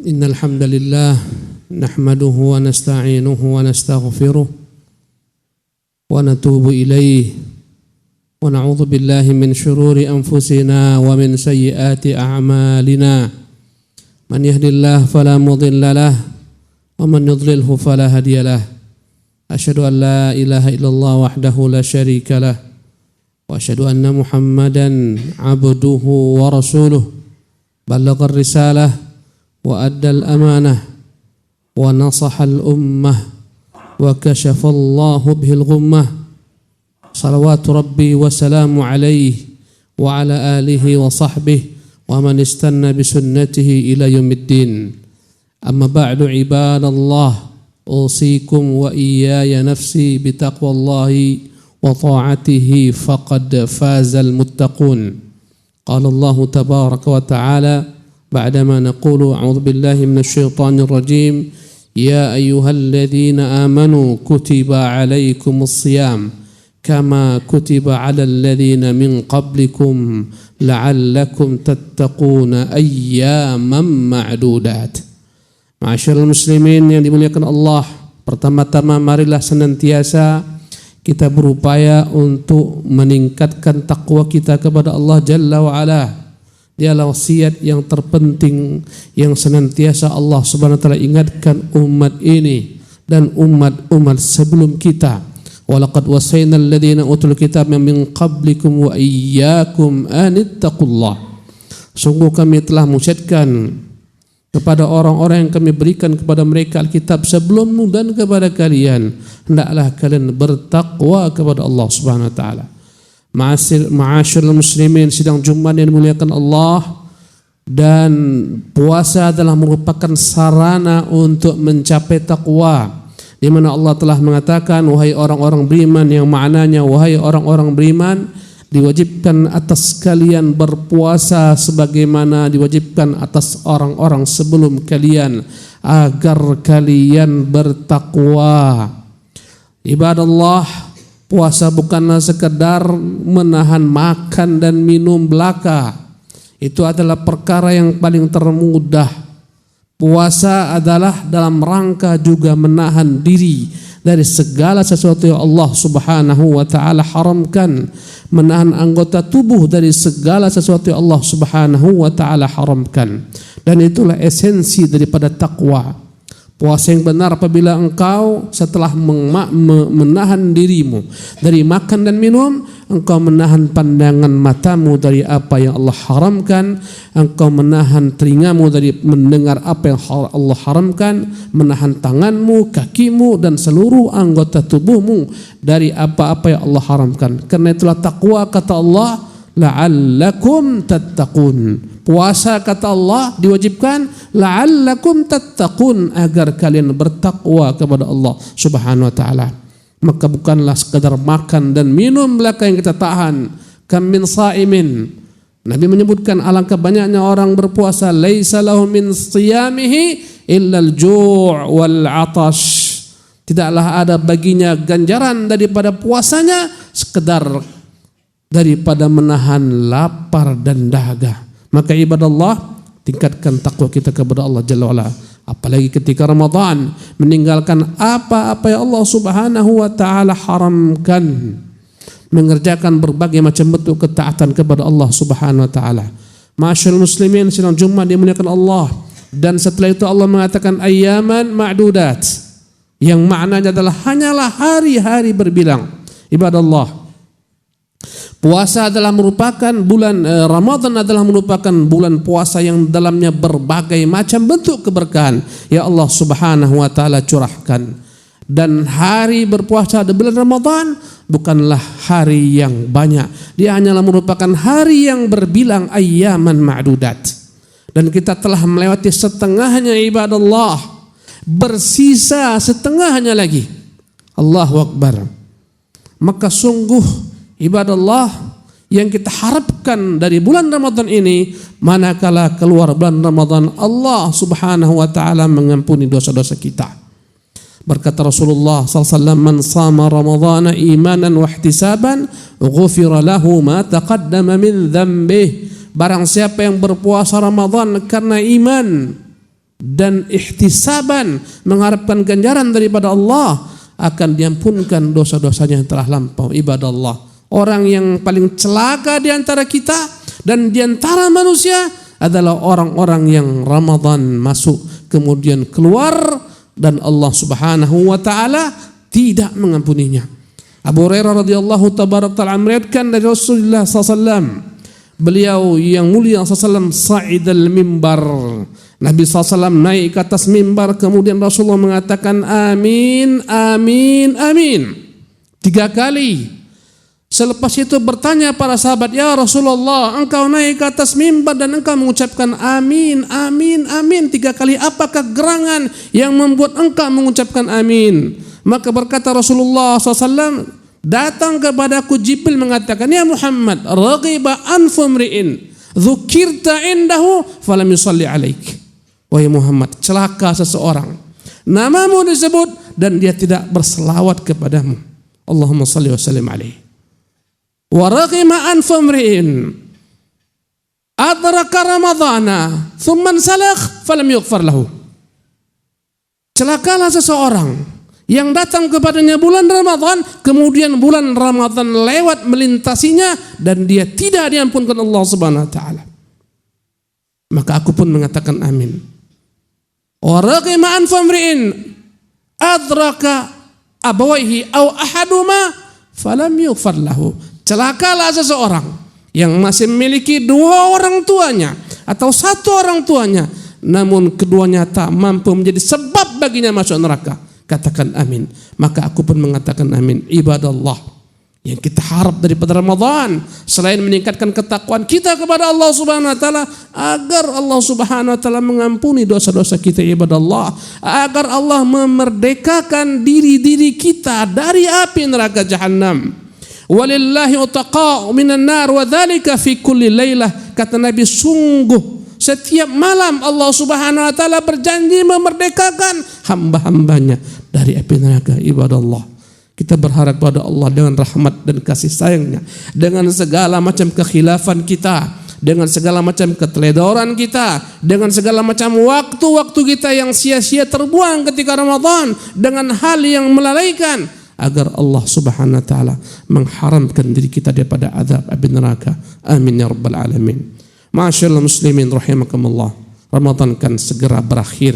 Innal hamdalillah nahmaduhu wa nasta'inuhu wa nastaghfiruh wa natubu ilayhi wa na'udzu billahi min shururi anfusina wa min sayyiati a'malina. Man yahdihillahu fala mudilla lahu wa man yudlilhu fala hadiya lahu. Asyhadu an la ilaha illallah wahdahu la syarika lahu wa asyhadu anna Muhammadan 'abduhu wa rasuluh. Ballagha ar-risalah wa addal amanah wa nasahal ummah wa kashafallahu bihil ghummah. Salawatu rabbi wa salamu alaihi wa ala alihi wa sahbihi wa man istanna bisunnatihi ila yaumiddin. Amma ba'du ibadallah, usikum wa iyaya nafsi bitaqwallahi wa ta'atihi faqad fazal muttaqun. Qala Allah tabaraka wa ta'ala بعدما نقول أعوذ بالله من الشيطان الرجيم يا أيها الذين آمنوا كتب عليكم الصيام كما كتب على الذين من قبلكم لعلكم تتقون أياما معدودات. Ma'asyiral muslimin yang dimuliakan Allah, pertama-tama marilah senantiasa kita berupaya untuk meningkatkan takwa kita kepada Allah Jalla wa Ala. Dialah wasiat yang terpenting yang senantiasa Allah Subhanahu wa taala ingatkan umat ini dan umat-umat sebelum kita. Walaqad wasayna alladziina utul kitaba min qablikum wa iyyakum an ittaqullah. Sungguh kami telah mengucapkan kepada orang-orang yang kami berikan kepada mereka Alkitab sebelummu dan kepada kalian, hendaklah kalian bertakwa kepada Allah Subhanahu wa taala. Ma'asyiral muslimin, sidang Jumat yang dimuliakan Allah, dan puasa adalah merupakan sarana untuk mencapai takwa, di mana Allah telah mengatakan wahai orang-orang beriman, yang maknanya wahai orang-orang beriman, diwajibkan atas kalian berpuasa sebagaimana diwajibkan atas orang-orang sebelum kalian agar kalian bertakwa. Ibadallah, puasa bukanlah sekedar menahan makan dan minum belaka. Itu adalah perkara yang paling termudah. Puasa adalah dalam rangka juga menahan diri dari segala sesuatu yang Allah Subhanahu wa taala haramkan, menahan anggota tubuh dari segala sesuatu yang Allah Subhanahu wa taala haramkan. Dan itulah esensi daripada takwa. Puasa yang benar apabila engkau setelah menahan dirimu dari makan dan minum, engkau menahan pandangan matamu dari apa yang Allah haramkan, engkau menahan telingamu dari mendengar apa yang Allah haramkan, menahan tanganmu, kakimu dan seluruh anggota tubuhmu dari apa-apa yang Allah haramkan. Karena itulah takwa, kata Allah, la'allakum tattaqun. Puasa, kata Allah, diwajibkan la'allakum tattaqun, agar kalian bertakwa kepada Allah Subhanahu wa taala. Maka bukanlah sekadar makan dan minum belaka yang kita tahan. Kam min sa'imin, Nabi menyebutkan alangkah banyaknya orang berpuasa, laisa lahu min siyamihi illa al-ju' wal 'atash. Tidaklah ada baginya ganjaran daripada puasanya sekedar daripada menahan lapar dan dahaga. Maka ibadallah, tingkatkan takwa kita kepada Allah Jalla wa'ala. Apalagi ketika Ramadan, meninggalkan apa-apa yang Allah Subhanahu wa ta'ala haramkan, mengerjakan berbagai macam bentuk ketaatan kepada Allah Subhanahu wa ta'ala. Ma'asyiral muslimin, sidang Jumat dimuliakan Allah. Dan setelah itu Allah mengatakan ayyaman ma'dudat, yang maknanya adalah hanyalah hari-hari berbilang. Ibadallah, puasa adalah merupakan bulan Ramadan adalah merupakan bulan puasa yang dalamnya berbagai macam bentuk keberkahan ya Allah Subhanahu wa taala curahkan. Dan hari berpuasa di bulan Ramadan bukanlah hari yang banyak. Dia hanyalah merupakan hari yang berbilang ayyaman ma'dudat. Dan kita telah melewati setengahnya ibadallah. Bersisa setengahnya lagi. Allahu Akbar. Maka sungguh ibadallah, yang kita harapkan dari bulan Ramadan ini, manakala keluar bulan Ramadan, Allah Subhanahu wa taala mengampuni dosa-dosa kita. Berkata Rasulullah SAW, man sama Ramadhana imanan wa ihtisaban ghufira lahu ma taqaddama min dhanbih. Barang siapa yang berpuasa Ramadan karena iman dan ihtisaban, mengharapkan ganjaran daripada Allah, akan diampunkan dosa-dosanya yang telah lampau. Ibadallah, orang yang paling celaka di antara kita dan di antara manusia adalah orang-orang yang Ramadan masuk kemudian keluar dan Allah Subhanahu wa taala tidak mengampuninya. Abu Hurairah radhiyallahu taala meriwayatkan dari Rasulullah SAW, beliau yang mulia SAW sa'idal mimbar, Nabi SAW naik ke atas mimbar, kemudian Rasulullah mengatakan amin, amin, amin 3 kali. Selepas itu bertanya para sahabat, ya Rasulullah, engkau naik ke atas mimbar dan engkau mengucapkan amin, amin, amin 3 kali. Apakah gerangan yang membuat engkau mengucapkan amin? Maka berkata Rasulullah SAW, datang kepadaku Jibril mengatakan, ya Muhammad, raghiba anfu mri'in dzukirta indahu falam yusalli alaik. Wahai Muhammad, celaka seseorang, namamu disebut dan dia tidak berselawat kepadamu. Allahumma salli wa sallim alaihi. Wa raghima anfu mri'in adraka ramadhana thumma salakh falam yughfar lahu. Celakalah seseorang yang datang kepadanya bulan Ramadan, kemudian bulan Ramadan lewat melintasinya dan dia tidak diampunkan Allah Subhanahu wa taala. Maka aku pun mengatakan amin. Wa raghima anfu mri'in adraka abawaihi aw ahaduma falam yughfar lahu. Celakalah seseorang yang masih memiliki 2 orang tuanya atau 1 orang tuanya, namun keduanya tak mampu menjadi sebab baginya masuk neraka. Katakan amin. Maka aku pun mengatakan amin. Ibadallah, yang kita harap daripada Ramadan selain meningkatkan ketakwaan kita kepada Allah Subhanahu wa taala, agar Allah Subhanahu wa taala mengampuni dosa-dosa kita, ibadallah, agar Allah memerdekakan diri-diri kita dari api neraka Jahannam. Walillahi utaqa'u minan nar wa dzalika fi kulli lailah. Kata Nabi, sungguh setiap malam Allah Subhanahu wa taala berjanji memerdekakan hamba-hambanya dari api neraka. Ibadallah, kita berharap pada Allah dengan rahmat dan kasih sayangnya, dengan segala macam kekhilafan kita, dengan segala macam keteledoran kita, dengan segala macam waktu-waktu kita yang sia-sia terbuang ketika Ramadan dengan hal yang melalaikan, agar Allah Subhanahu wa taala mengharamkan diri kita daripada azab api neraka. Amin ya rabbal alamin. Ma'asyiral muslimin rahimakumullah, Ramadan kan segera berakhir.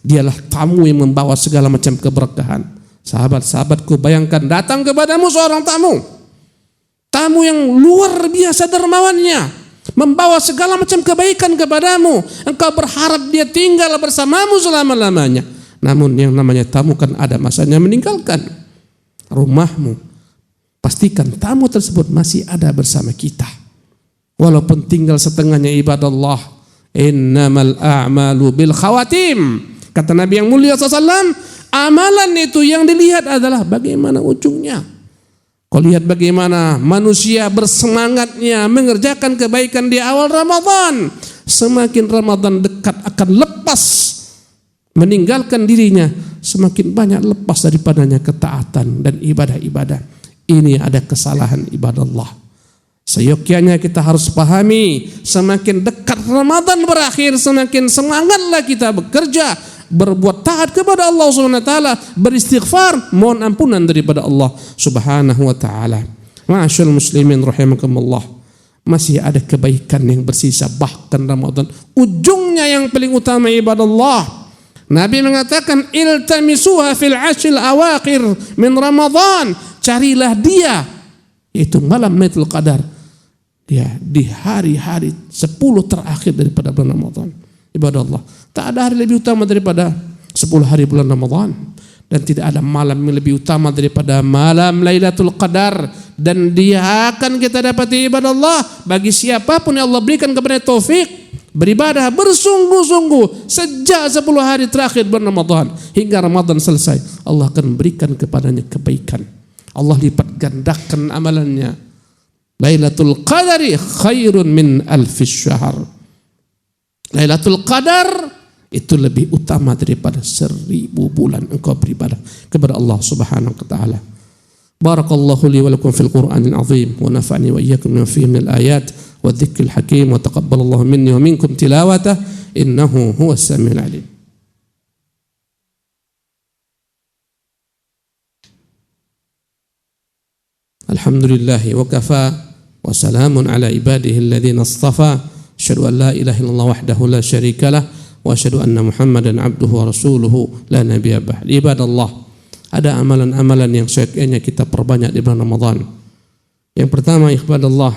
Dialah tamu yang membawa segala macam keberkahan. Sahabat-sahabatku, bayangkan datang kepadamu seorang tamu yang luar biasa dermawannya, membawa segala macam kebaikan kepadamu. Engkau berharap dia tinggal bersamamu selama-lamanya. Namun yang namanya tamu kan ada masanya meninggalkan rumahmu. Pastikan tamu tersebut masih ada bersama kita, walaupun tinggal setengahnya. Ibadallah, innamal a'malu bil khawatim. Kata Nabi yang mulia SAW, amalan itu yang dilihat adalah bagaimana ujungnya. Kau lihat bagaimana manusia bersemangatnya mengerjakan kebaikan di awal Ramadan, semakin Ramadan dekat akan lepas meninggalkan dirinya, semakin banyak lepas daripadanya ketaatan dan ibadah-ibadah. Ini ada kesalahan, ibadallah. Seyogyanya kita harus pahami, semakin dekat Ramadan berakhir, semakin semangatlah kita bekerja, berbuat taat kepada Allah Subhanahu wa taala, beristighfar, mohon ampunan daripada Allah Subhanahu wa taala. Ma'asyiral muslimin rahimakumullah, masih ada kebaikan yang bersisa bahkan Ramadan ujungnya yang paling utama, ibadallah. Nabi mengatakan, iltamisuha fil ashril awakhir min Ramadan, carilah dia, yaitu malam Lailatul Qadar, dia di hari-hari 10 terakhir daripada bulan Ramadan. Ibadah Allah, tak ada hari lebih utama daripada 10 hari bulan Ramadan, dan tidak ada malam yang lebih utama daripada malam Lailatul Qadar. Dan dia akan kita dapati, ibadah Allah, bagi siapapun yang Allah berikan kepada taufik beribadah bersungguh-sungguh sejak 10 hari terakhir bulan Ramadan hingga Ramadan selesai, Allah akan berikan kepadanya kebaikan. Allah lipat gandakan amalannya. Lailatul Qadari khairun min alfis syahr. Lailatul Qadar itu lebih utama daripada 1000 bulan engkau beribadah kepada Allah Subhanahu wa taala. Barakallahu li wa lakum fil Qur'anil azim wa nafa'ni wa iyyakum bima fihi minal ayat wa dzikril hakim wa taqabbalallahu minni wa minkum tilawatah innahu huwas samiul alim. Alhamdulillah wa kafa wa salamun ala ibadihi alladhina istafa. Asyhadu an la ilaha illallah wahdahu la syarikalah wa asyhadu anna Muhammadan abduhu wa rasuluhu la nabiyya ba'd. Ibadallah, ada amalan-amalan yang sebaiknya kita perbanyak di bulan Ramadan. Yang pertama, ibadallah,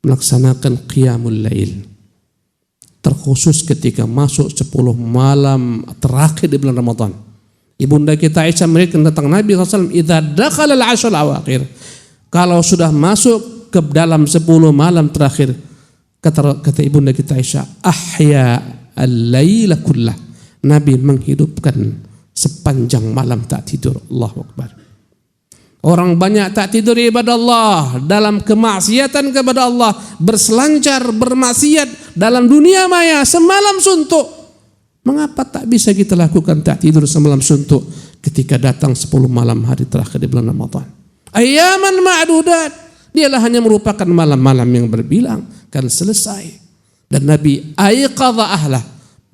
melaksanakan qiyamul lail. Terkhusus ketika masuk 10 malam terakhir di bulan Ramadan. Ibunda kita Aisyah meriwayatkan tentang Nabi SAW, idza dakhala al-'ashr al-awakhir. Kalau sudah masuk ke dalam 10 malam terakhir, kata ibunda kita Aisyah, ahya al-laila kullah. Nabi menghidupkan sepanjang malam tak tidur. Allahu Akbar. Orang banyak tak tidur ibadah Allah, dalam kemaksiatan kepada Allah, berselancar, bermaksiat dalam dunia maya semalam suntuk. Mengapa tak bisa kita lakukan tak tidur semalam suntuk ketika datang 10 malam hari terakhir di bulan Ramadan? Ayaman ma'dudat, dialah hanya merupakan malam-malam yang berbilang, kan selesai. Dan Nabi aiqadha ahlah,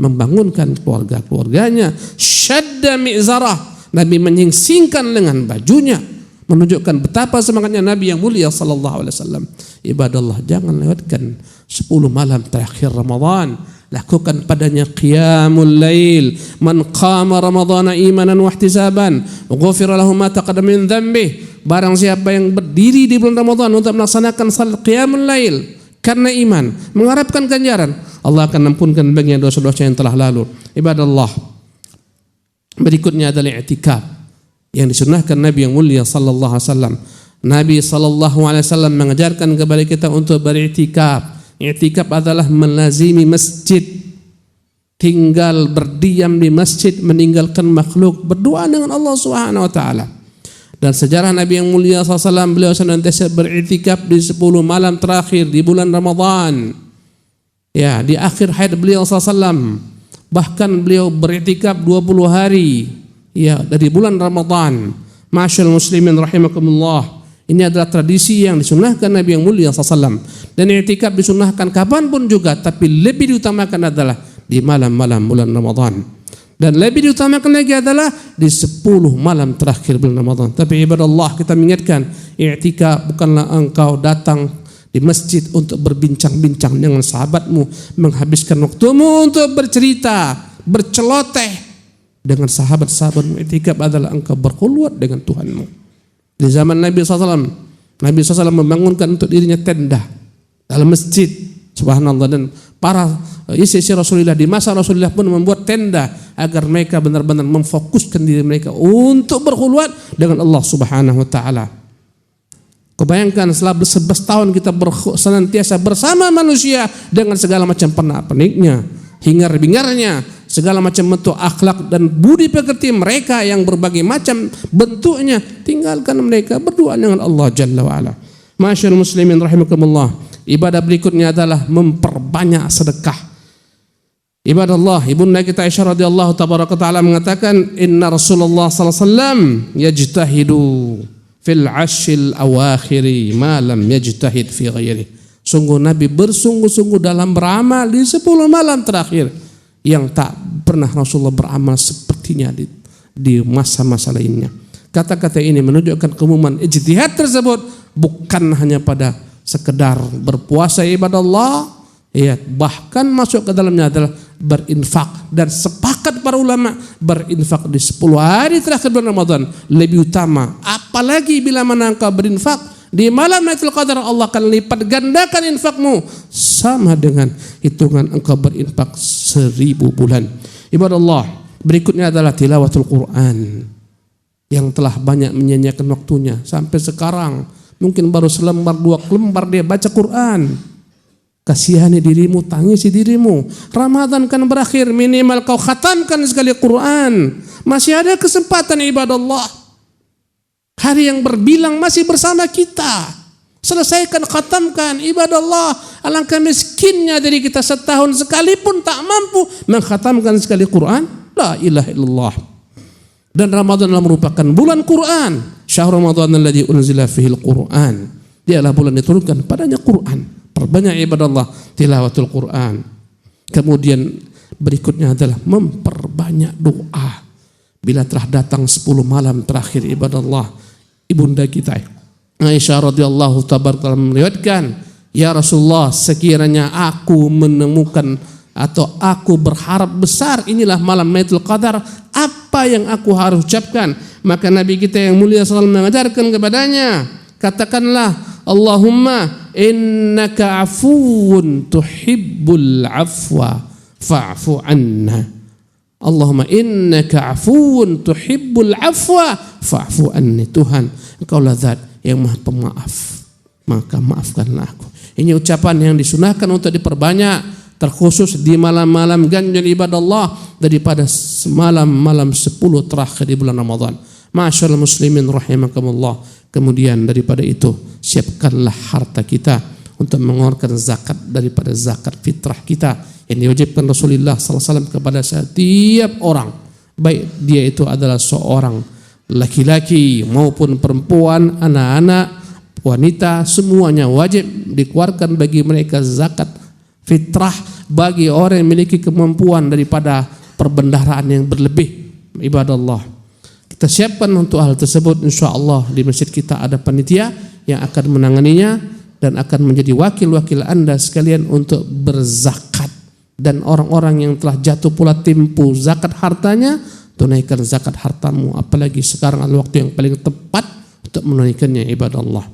membangunkan keluarganya. Syadda mi'zarah, Nabi menyingsingkan lengan bajunya, menunjukkan betapa semangatnya Nabi yang mulia sallallahu alaihi wasallam. Ibadallah, jangan lewatkan 10 malam terakhir Ramadan. Lakukan padanya qiyamul lail. Man qama ramadhana imanan wa ihtisaban ghufira lahu ma taqaddama min dhanbi. Barang siapa yang berdiri di bulan Ramadan untuk melaksanakan salat qiyamul lail karena iman, mengharapkan ganjaran, Allah akan ampunkan baginya dosa-dosa yang telah lalu. Ibadallah, berikutnya adalah i'tikaf yang disunnahkan Nabi yang mulia sallallahu alaihi wasallam. Nabi sallallahu alaihi wasallam mengajarkan kepada kita untuk beriktikaf. I'tikaf adalah melazimi masjid, tinggal berdiam di masjid, meninggalkan makhluk, berdoa dengan Allah Subhanahu wa taala. Dan sejarah Nabi yang mulia SAW, beliau senantiasa beriktikaf di 10 malam terakhir di bulan Ramadan. Ya, di akhir hayat beliau SAW, bahkan beliau beriktikaf 20 hari ya dari bulan Ramadan. Ma'asyiral muslimin rahimakumullah. Ini adalah tradisi yang disunnahkan Nabi yang mulia SAW. Dan i'tikaf disunnahkan kapanpun juga, tapi lebih diutamakan adalah di malam-malam bulan Ramadan. Dan lebih diutamakan lagi adalah di 10 malam terakhir bulan Ramadan. Tapi ibadah Allah, kita mengingatkan, i'tikaf bukanlah engkau datang di masjid untuk berbincang-bincang dengan sahabatmu, menghabiskan waktumu untuk bercerita, berceloteh dengan sahabat-sahabatmu. I'tikaf adalah engkau berkhulwat dengan Tuhanmu. Di zaman Nabi SAW, Nabi SAW membangunkan untuk dirinya tenda dalam masjid. Subhanallah. Dan para istri Rasulullah di masa Rasulullah pun membuat tenda agar mereka benar-benar memfokuskan diri mereka untuk berkhulwat dengan Allah Subhanahu wa taala. Kebayangkan selama 11 tahun kita senantiasa bersama manusia dengan segala macam pernak-perniknya, hingar-bingarnya, segala macam bentuk akhlak dan budi pekerti mereka yang berbagai macam bentuknya. Tinggalkan mereka, berdoa dengan Allah Jalla wa'ala. Masyaallah muslimin rahimakumullah. Ibadah berikutnya adalah memperbanyak sedekah. Ibadah Allah, ibunda kita Aisyah radhiyallahu tabaraka taala mengatakan, inna Rasulullah sallallahu alaihi wasallam yajtahidu fil 'ashril awakhiri ma lam yajtahid fi ghairi. Sungguh Nabi bersungguh-sungguh dalam beramal di 10 malam terakhir yang tak pernah Rasulullah beramal sepertinya di masa-masa lainnya. Kata-kata ini menunjukkan keumuman ijtihad tersebut bukan hanya pada sekedar berpuasa ibadah Allah, ya, bahkan masuk ke dalamnya adalah berinfak. Dan sepakat para ulama, berinfak di 10 hari terakhir bulan Ramadan lebih utama. Apalagi bila mana engkau berinfak di malam Lailatul Qadar, Allah akan lipat gandakan infakmu sama dengan hitungan engkau berinfak 1000 bulan. Ibadah Allah, berikutnya adalah tilawatul Quran yang telah banyak menyanyiakan waktunya. Sampai sekarang mungkin baru selembar 2 lembar dia baca Quran. Kasihani dirimu, tangisi dirimu. Ramadan kan berakhir, minimal kau khatamkan sekali Quran. Masih ada kesempatan ibadah Allah. Hari yang berbilang masih bersama kita. Selesaikan, khatamkan ibadah Allah. Alangkah miskinnya dari kita setahun sekalipun tak mampu mengkhatamkan sekali Quran. La ilaha illallah. Dan Ramadan adalah merupakan bulan Quran. Syahrul Ramadan alladzi unzila fihil Quran. Dialah bulan diturunkan padanya Quran. Perbanyak ibadah Allah, tilawatul Quran. Kemudian berikutnya adalah memperbanyak doa. Bila telah datang 10 malam terakhir ibadallah, ibunda kita Aisyah radhiyallahu taala meriwayatkan, ya Rasulullah, sekiranya aku menemukan atau aku berharap besar inilah malam Lailatul Qadar, apa yang aku harus ucapkan? Maka Nabi kita yang mulia SAW mengajarkan kepadanya, katakanlah, Allahumma innaka afuwun tuhibbul afwa fa'fu anna. Allahumma innaka afuwun tuhibbul afwa fa'fu anni. Tuhan, Engkaulah zat yang maha pemaaf, maka maafkanlah aku. Ini ucapan yang disunahkan untuk diperbanyak, terkhusus di malam-malam ganjil ibadah Allah daripada malam-malam 10 terakhir di bulan Ramadan. Ma'asyiral muslimin rahimakumullah. Kemudian daripada itu, siapkanlah harta kita untuk mengeluarkan zakat daripada zakat fitrah kita yang diwajibkan Rasulullah SAW kepada setiap orang, baik dia itu adalah seorang laki-laki maupun perempuan, anak-anak, wanita, semuanya wajib dikeluarkan bagi mereka zakat fitrah bagi orang yang memiliki kemampuan daripada perbendaharaan yang berlebih. Ibadah Allah, kita siapkan untuk hal tersebut. InsyaAllah di masjid kita ada panitia yang akan menanganinya dan akan menjadi wakil-wakil Anda sekalian untuk berzakat. Dan orang-orang yang telah jatuh pula tempo zakat hartanya, tunaikan zakat hartamu. Apalagi sekarang adalah waktu yang paling tepat untuk menunaikannya. Ibadah Allah,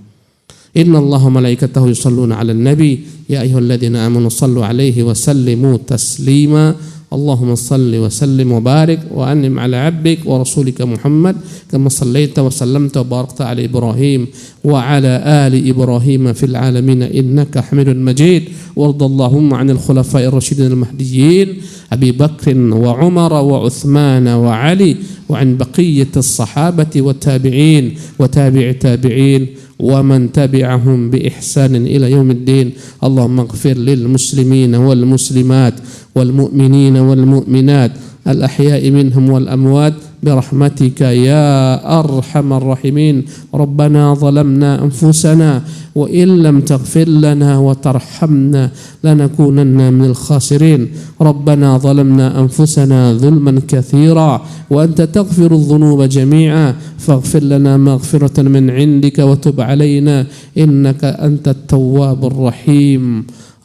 Inna Allaha malaikatahu yusalluna ala nabi ya ayyuhalladzina amanu sallu alaihi wa sallimu taslima. Allahumma salli wa sallim wa barik wa an'im ala abdik wa rasulika Muhammad kama sallaita wa sallamta wa barakta ala Ibrahim wa ala ali Ibrahim fil alamin innaka Hamidun Majid. Wardallahumma 'anil khulafa'ir rasyidin al-mahdiyyin Abi Bakr wa Umar wa Uthman wa Ali wa 'an baqiyatis sahabati wa tabi'in wa tabi'i tabi'in wa man tabi'ahum bi ihsanin ila yaumiddin. Allahumma ighfir lil muslimina wal muslimat wal mu'minina wal mu'minat al ahya'i minhum wal amwat برحمتك يا أرحم الراحمين. ربنا ظلمنا أنفسنا وإن لم تغفر لنا وترحمنا لنكونن من الخاسرين. ربنا ظلمنا أنفسنا ظلما كثيرا وأنت تغفر الذنوب جميعا فاغفر لنا مغفرة من عندك وتب علينا إنك أنت التواب الرحيم.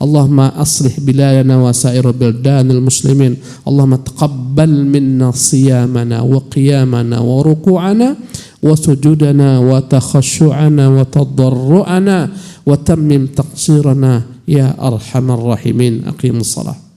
اللهم أصلح بلادنا وسائر بلدان المسلمين. اللهم تقبل منا صيامنا وقيامنا وركوعنا وسجودنا وتخشعنا وتضرعنا وتمم تقصيرنا يا أرحم الراحمين. أقيموا الصلاة.